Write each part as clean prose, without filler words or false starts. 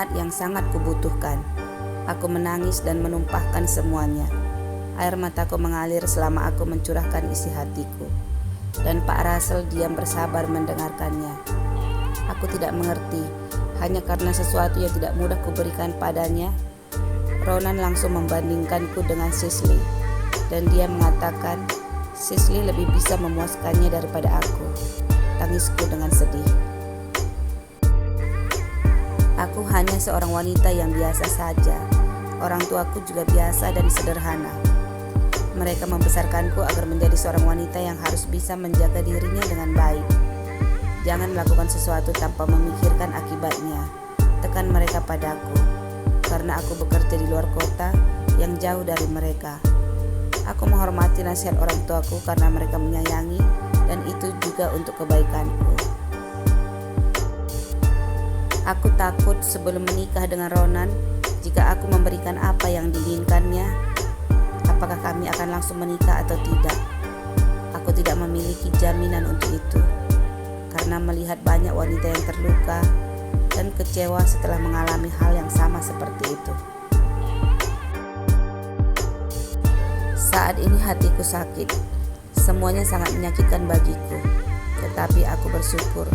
hangat yang sangat kubutuhkan. Aku menangis dan menumpahkan semuanya. Air mataku mengalir selama aku mencurahkan isi hatiku. Dan Pak Russell diam bersabar mendengarkannya. Aku tidak mengerti, hanya karena sesuatu yang tidak mudah kuberikan padanya. Ronan langsung membandingkanku dengan Sisley, dan dia mengatakan Sisley lebih bisa memuaskannya daripada aku. Tangisku dengan sedih. Aku hanya seorang wanita yang biasa saja. Orang tuaku juga biasa dan sederhana. Mereka membesarkanku agar menjadi seorang wanita yang harus bisa menjaga dirinya dengan baik. Jangan melakukan sesuatu tanpa memikirkan akibatnya, tekan mereka padaku, karena aku bekerja di luar kota yang jauh dari mereka. Aku menghormati nasihat orang tuaku karena mereka menyayangi, dan itu juga untuk kebaikanku. Aku takut sebelum menikah dengan Ronan, jika aku memberikan apa yang diinginkannya, apakah kami akan langsung menikah atau tidak. Aku tidak memiliki jaminan untuk itu, karena melihat banyak wanita yang terluka dan kecewa setelah mengalami hal yang sama seperti itu. Saat ini hatiku sakit, semuanya sangat menyakitkan bagiku, tetapi aku bersyukur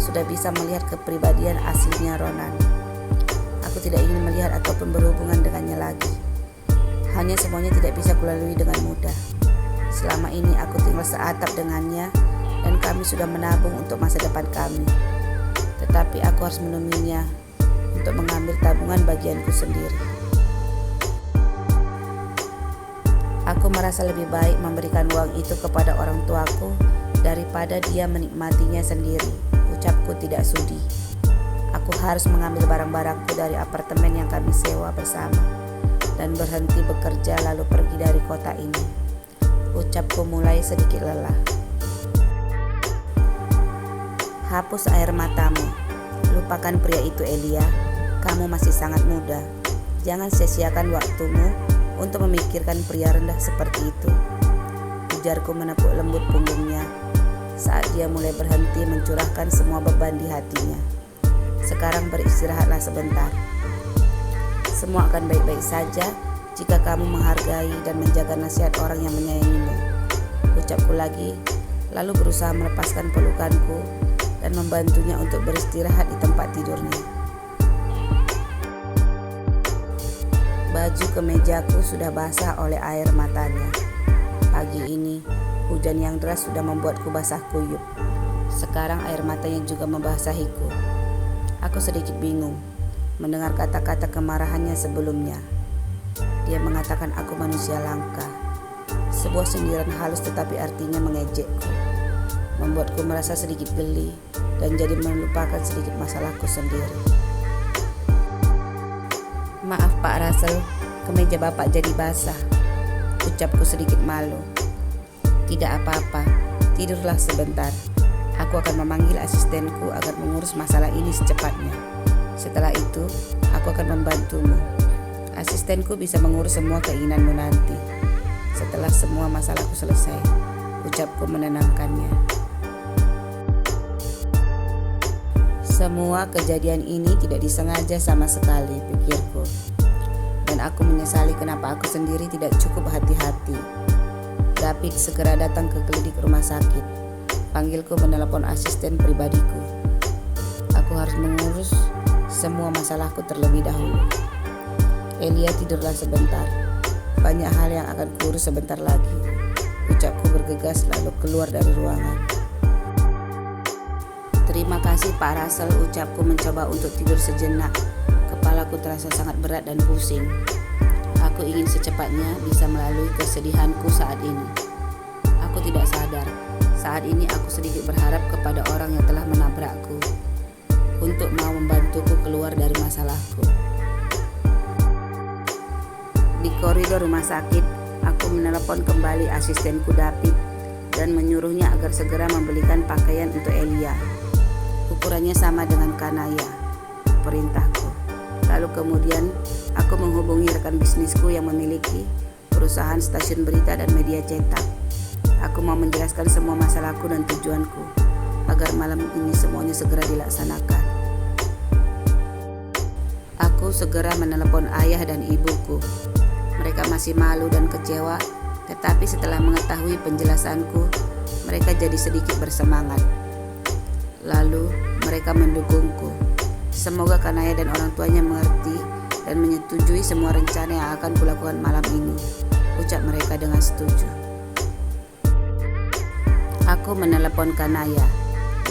sudah bisa melihat kepribadian aslinya Ronan. Aku tidak ingin melihat ataupun berhubungan dengannya lagi. Hanya semuanya tidak bisa kulalui dengan mudah. Selama ini aku tinggal seatap dengannya, dan kami sudah menabung untuk masa depan kami. Tetapi aku harus menemuinya untuk mengambil tabungan bagianku sendiri. Aku merasa lebih baik memberikan uang itu kepada orang tuaku daripada dia menikmatinya sendiri. Ucapku tidak sudi. Aku harus mengambil barang-barangku dari apartemen yang kami sewa bersama dan berhenti bekerja lalu pergi dari kota ini. Ucapku mulai sedikit lelah. Hapus air matamu. Lupakan pria itu, Elia. Kamu masih sangat muda. Jangan sia-siakan waktumu untuk memikirkan pria rendah seperti itu. Ujarku menepuk lembut punggungnya saat dia mulai berhenti mencurahkan semua beban di hatinya. Sekarang beristirahatlah sebentar. Semua akan baik-baik saja jika kamu menghargai dan menjaga nasihat orang yang menyayangimu. Ucapku lagi, lalu berusaha melepaskan pelukanku dan membantunya untuk beristirahat di tempat tidurnya. Baju kemejaku sudah basah oleh air matanya. Pagi ini, hujan yang deras sudah membuatku basah kuyup. Sekarang air matanya juga membasahiku. Aku sedikit bingung mendengar kata-kata kemarahannya sebelumnya. Dia mengatakan aku manusia langka. Sebuah sindiran halus tetapi artinya mengejekku. Membuatku merasa sedikit geli dan jadi melupakan sedikit masalahku sendiri. Maaf Pak Russell, kemeja Bapak jadi basah. Ucapku sedikit malu. Tidak apa-apa, tidurlah sebentar. Aku akan memanggil asistenku agar mengurus masalah ini secepatnya. Setelah itu, aku akan membantumu. Asistenku bisa mengurus semua keinginanmu nanti. Setelah semua masalahku selesai, ucapku menenangkannya. Semua kejadian ini tidak disengaja sama sekali, pikirku. Dan aku menyesali kenapa aku sendiri tidak cukup hati-hati. David segera datang ke klinik rumah sakit. Panggilku menelepon asisten pribadiku. Aku harus mengurus semua masalahku terlebih dahulu. Elia, tidurlah sebentar. Banyak hal yang akan kuurus sebentar lagi. Ucapku bergegas lalu keluar dari ruangan. Terima kasih Pak Russell, ucapku mencoba untuk tidur sejenak. Kepalaku terasa sangat berat dan pusing. Aku ingin secepatnya bisa melalui kesedihanku saat ini. Aku tidak sadar, saat ini aku sedikit berharap kepada orang yang telah menabrakku untuk mau membantuku keluar dari masalahku. Di koridor rumah sakit, aku menelepon kembali asistenku David dan menyuruhnya agar segera membelikan pakaian untuk Elia. Ukurannya sama dengan Kanaya, perintahku. Lalu kemudian aku menghubungi rekan bisnisku yang memiliki perusahaan stasiun berita dan media cetak. Aku mau menjelaskan semua masalahku dan tujuanku agar malam ini semuanya segera dilaksanakan. Aku segera menelepon ayah dan ibuku. Mereka masih malu dan kecewa, tetapi setelah mengetahui penjelasanku, mereka jadi sedikit bersemangat. Lalu mereka mendukungku. Semoga Kanaya dan orang tuanya mengerti dan menyetujui semua rencana yang akan kulakukan malam ini, ucap mereka dengan setuju. Aku menelepon Kanaya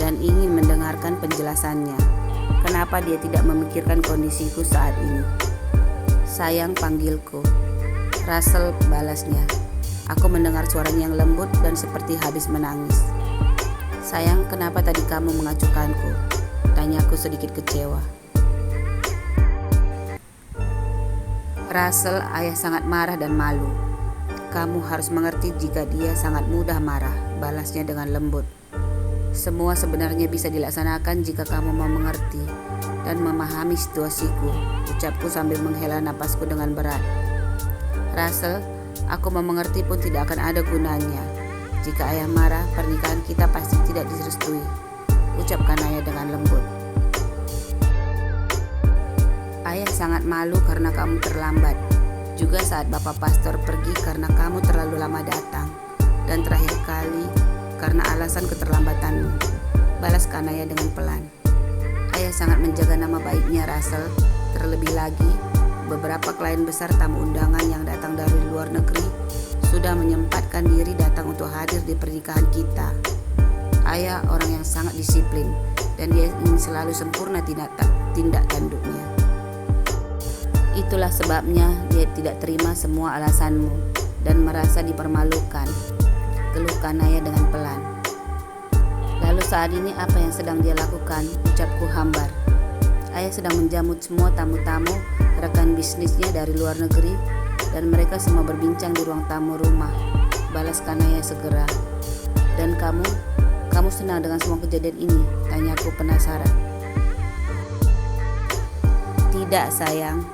dan ingin mendengarkan penjelasannya. Kenapa dia tidak memikirkan kondisiku saat ini? Sayang, panggilku. Russell, balasnya. Aku mendengar suaranya yang lembut dan seperti habis menangis. Sayang, kenapa tadi kamu mengacuhkanku? Tanyaku sedikit kecewa. Russell, ayah sangat marah dan malu. Kamu harus mengerti jika dia sangat mudah marah, balasnya dengan lembut. Semua sebenarnya bisa dilaksanakan jika kamu mau mengerti dan memahami situasiku, ucapku sambil menghela napasku dengan berat. Russell, aku mau mengerti pun tidak akan ada gunanya. Jika ayah marah, pernikahan kita pasti tidak direstui, ucap Kanaya dengan lembut. Ayah sangat malu karena kamu terlambat. Juga saat Bapak Pastor pergi karena kamu terlalu lama datang. Dan terakhir kali karena alasan keterlambatanmu, balas Kanaya dengan pelan. Ayah sangat menjaga nama baiknya Russell. Terlebih lagi, beberapa klien besar tamu undangan yang datang dari luar negeri sudah menyempatkan diri datang untuk hadir di pernikahan kita. Ayah orang yang sangat disiplin dan dia ingin selalu sempurna tindak tanduknya. Itulah sebabnya dia tidak terima semua alasanmu dan merasa dipermalukan, geluh Kanaya dengan pelan. Lalu saat ini apa yang sedang dia lakukan, ucapku hambar. Ayah sedang menjamu semua tamu-tamu rekan bisnisnya dari luar negeri dan mereka semua berbincang di ruang tamu rumah, balas Kanaya segera. Dan kamu senang dengan semua kejadian ini? Tanyaku penasaran. Tidak sayang,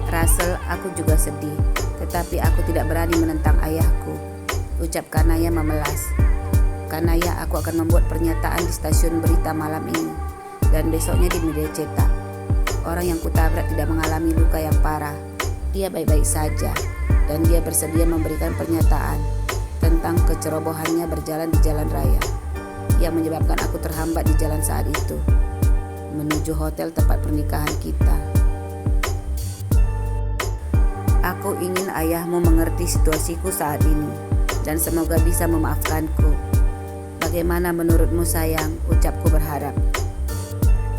Russell, aku juga sedih, tetapi aku tidak berani menentang ayahku, ucap Kanaya memelas. Kanaya, aku akan membuat pernyataan di stasiun berita malam ini dan besoknya di media cetak. Orang yang kutabrak tidak mengalami luka yang parah. Dia baik-baik saja dan dia bersedia memberikan pernyataan tentang kecerobohannya berjalan di jalan raya yang menyebabkan aku terhambat di jalan saat itu menuju hotel tempat pernikahan kita. Aku ingin ayahmu mengerti situasiku saat ini dan semoga bisa memaafkanku. Bagaimana menurutmu sayang? Ucapku berharap.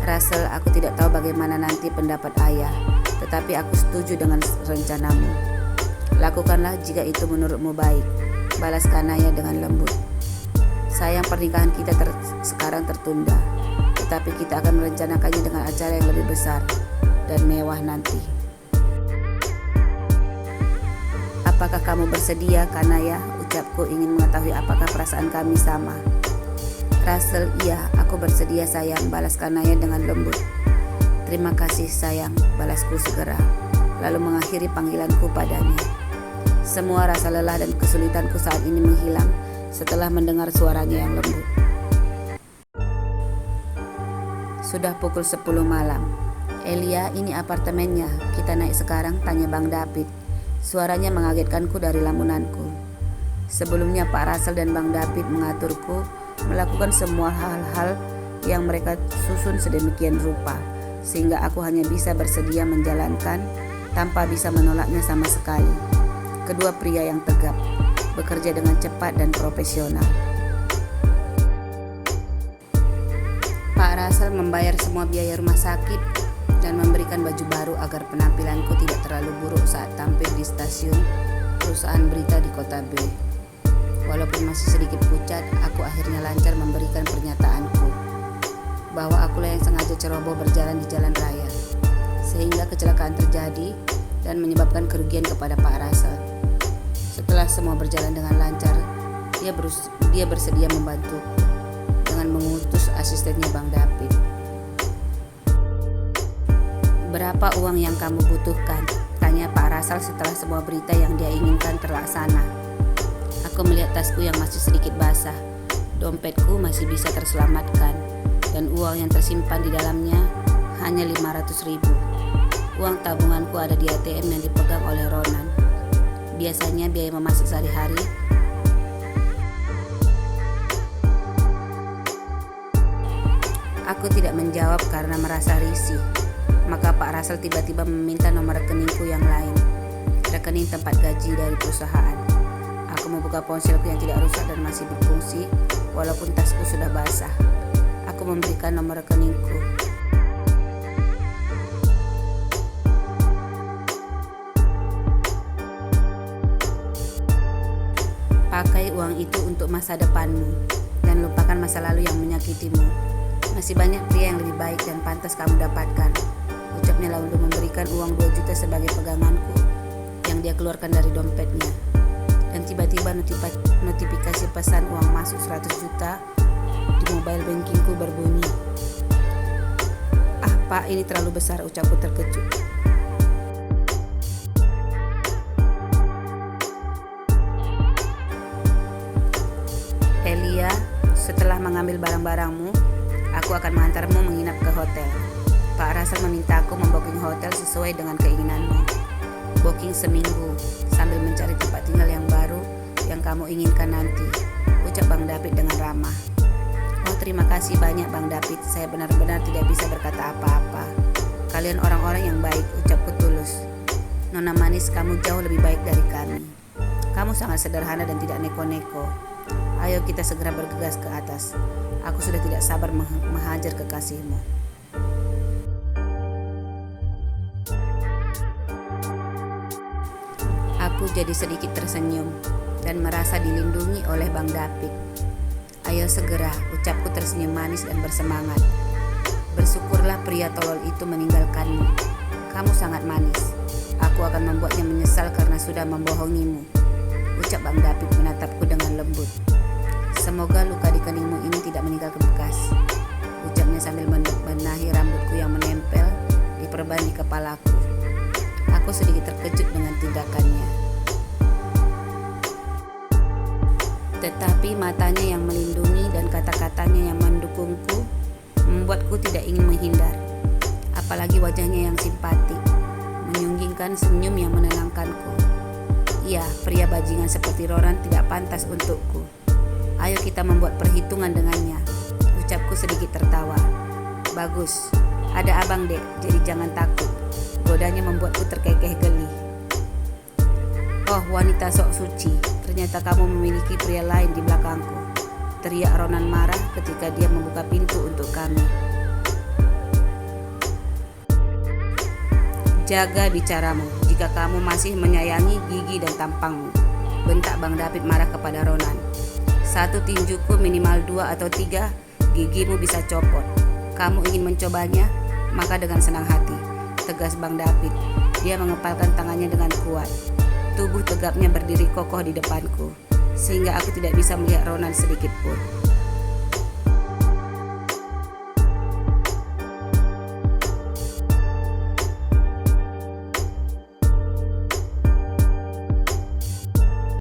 Russell, aku tidak tahu bagaimana nanti pendapat ayah, tetapi aku setuju dengan rencanamu. Lakukanlah jika itu menurutmu baik, balas Kanaya dengan lembut. Sayang, pernikahan kita sekarang tertunda, tetapi kita akan merencanakannya dengan acara yang lebih besar dan mewah nanti. Apakah kamu bersedia, Kanaya? Ucapku ingin mengetahui apakah perasaan kami sama. Russell, iya, aku bersedia sayang, balas Kanaya dengan lembut. Terima kasih sayang, balasku segera, lalu mengakhiri panggilanku padanya. Semua rasa lelah dan kesulitanku saat ini menghilang setelah mendengar suaranya yang lembut. Sudah pukul 10 malam. Elia, ini apartemennya, kita naik sekarang, tanya Bang David. Suaranya mengagetkanku dari lamunanku. Sebelumnya Pak Russell dan Bang David mengaturku melakukan semua hal-hal yang mereka susun sedemikian rupa, sehingga aku hanya bisa bersedia menjalankan tanpa bisa menolaknya sama sekali. Kedua pria yang tegap, bekerja dengan cepat dan profesional. Pak Russell membayar semua biaya rumah sakit dan memberikan baju baru agar penampilanku tidak terlalu buruk saat tampil di stasiun perusahaan berita di kota B. Walaupun masih sedikit pucat, aku akhirnya lancar memberikan pernyataanku bahwa akulah yang sengaja ceroboh berjalan di jalan raya sehingga kecelakaan terjadi dan menyebabkan kerugian kepada Pak Russell. Setelah semua berjalan dengan lancar, dia bersedia membantu dengan mengutus asistennya Bang David. Berapa uang yang kamu butuhkan? Tanya Pak Russell setelah semua berita yang dia inginkan terlaksana. Aku melihat tasku yang masih sedikit basah. Dompetku masih bisa terselamatkan dan uang yang tersimpan di dalamnya hanya 500.000. Uang tabunganku ada di ATM yang dipegang oleh Ronan. Biasanya biaya memasak sehari-hari. Aku tidak menjawab karena merasa risih. Maka Pak Russell tiba-tiba meminta nomor rekeningku yang lain, rekening tempat gaji dari perusahaan. Aku membuka ponselku yang tidak rusak dan masih berfungsi, walaupun tasku sudah basah. Aku memberikan nomor rekeningku. Pakai uang itu untuk masa depanmu, dan lupakan masa lalu yang menyakitimu. Masih banyak pria yang lebih baik dan pantas kamu dapatkan, ucapnya lalu memberikan uang 2 juta sebagai peganganku yang dia keluarkan dari dompetnya. Dan tiba-tiba notifikasi pesan uang masuk 100 juta di mobile bankingku berbunyi. "Ah Pak, ini terlalu besar," ucapku terkejut. "Elia, setelah mengambil barang-barangmu, aku akan mengantarmu menginap ke hotel. Pak Russell meminta aku membooking hotel sesuai dengan keinginanmu. Booking seminggu, sambil mencari tempat tinggal yang baru yang kamu inginkan nanti," ucap Bang David dengan ramah. "Oh, terima kasih banyak Bang David, saya benar-benar tidak bisa berkata apa-apa. Kalian orang-orang yang baik," ucapku tulus. "Nona manis, kamu jauh lebih baik dari kami. Kamu sangat sederhana dan tidak neko-neko. Ayo kita segera bergegas ke atas. Aku sudah tidak sabar menghajar kekasihmu." Aku jadi sedikit tersenyum dan merasa dilindungi oleh Bang David. "Ayo segera," ucapku tersenyum manis dan bersemangat. "Bersyukurlah pria tolol itu meninggalkanmu. Kamu sangat manis. Aku akan membuatnya menyesal karena sudah membohongimu," ucap Bang David menatapku dengan lembut. "Semoga luka di keningmu ini tidak meninggalkan bekas," ucapnya sambil membenahi rambutku yang menempel di perban di kepalaku. Aku sedikit terkejut dengan tindakannya. Tetapi matanya yang melindungi dan kata-katanya yang mendukungku membuatku tidak ingin menghindar. Apalagi wajahnya yang simpatik, menyunggingkan senyum yang menenangkanku. Iya, pria bajingan seperti Ronan tidak pantas untukku. Ayo kita membuat perhitungan dengannya, ucapku sedikit tertawa. "Bagus, ada abang dek, jadi jangan takut," godanya membuatku terkekeh geli. "Oh wanita sok suci, ternyata kamu memiliki pria lain di belakangku," teriak Ronan marah ketika dia membuka pintu untuk kami. "Jaga bicaramu jika kamu masih menyayangi gigi dan tampangmu," bentak Bang David marah kepada Ronan. "Satu tinjuku minimal 2 atau 3 gigimu bisa copot. Kamu ingin mencobanya? Maka dengan senang hati," tegas Bang David. Dia mengepalkan tangannya dengan kuat. Tubuh tegapnya berdiri kokoh di depanku, sehingga aku tidak bisa melihat Ronan sedikit pun.